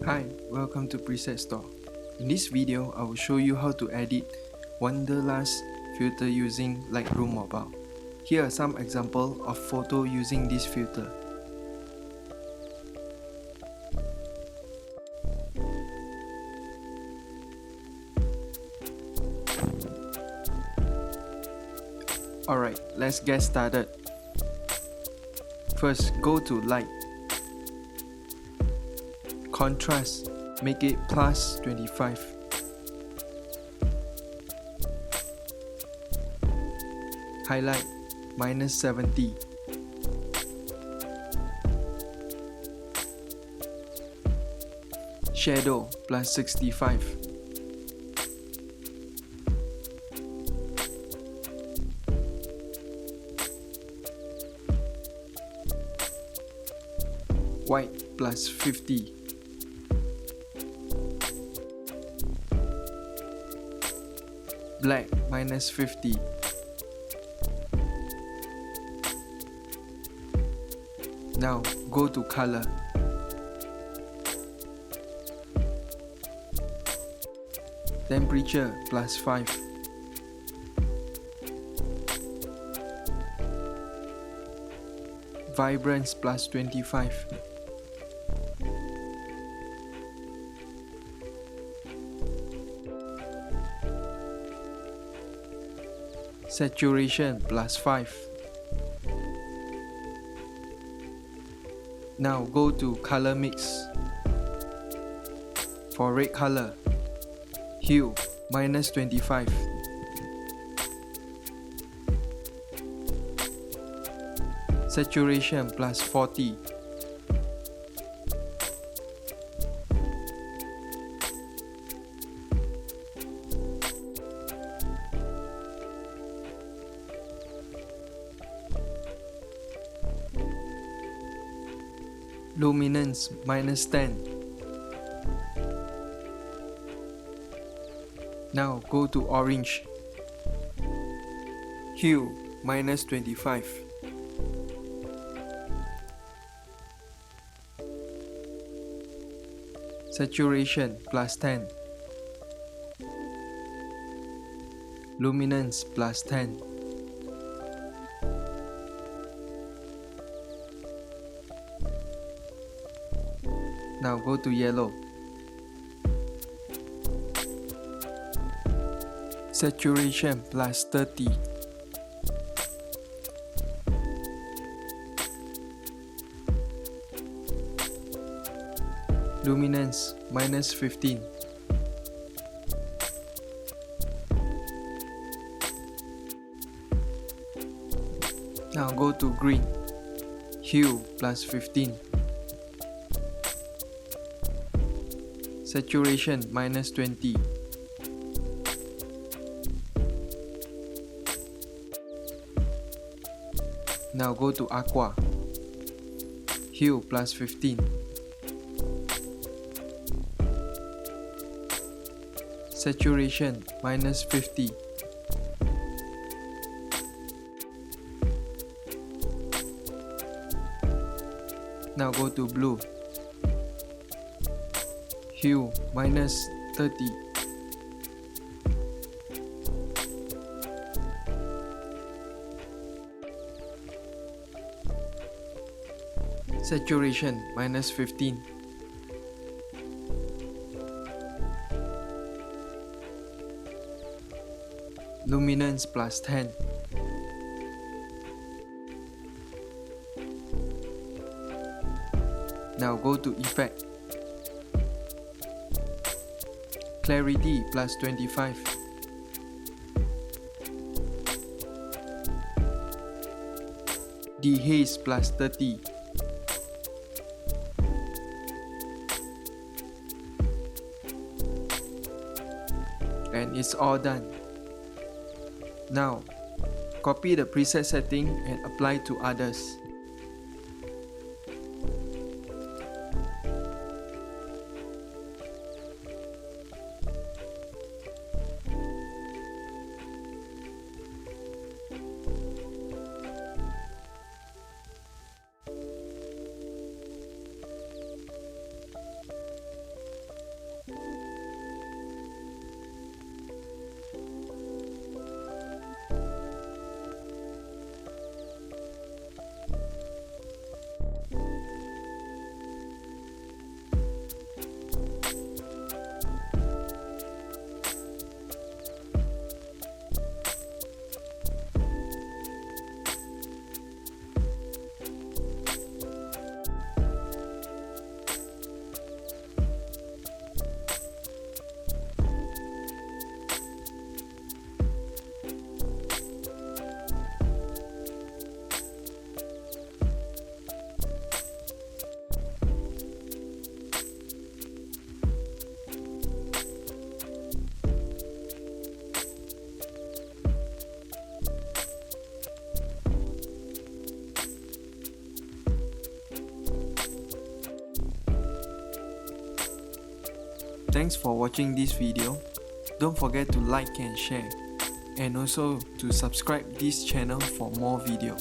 Hi, welcome to Preset Store. In this video, I will show you how to edit Wanderlust filter using Lightroom Mobile. Here are some examples of photo using this filter. Alright, let's get started. First, go to Light. Contrast, make it plus 25. Highlight, minus 70. Shadow, plus 65. White, plus 50. Black, minus 50. Now go to color. Temperature, plus 5. Vibrance, plus 25. Saturation, plus 5. Now go to color mix. For red color, hue, minus 25. Saturation, plus 40. Luminance, minus 10. Now go to orange. Hue, minus 25. Saturation, plus 10. Luminance, plus 10. Now go to yellow. Saturation, plus 30. Luminance, minus 15. Now go to green. Hue, plus 15. Saturation, minus 20. Now go to aqua. Hue, plus 15. Saturation, minus 50. Now go to blue. Hue, minus 30. Saturation, minus 15. Luminance, plus 10. Now go to effect. Clarity, plus 25. Dehaze, plus 30. And it's all done. Now, copy the preset setting and apply to others. Thanks for watching this video. Don't forget to like and share, and also to subscribe this channel for more video.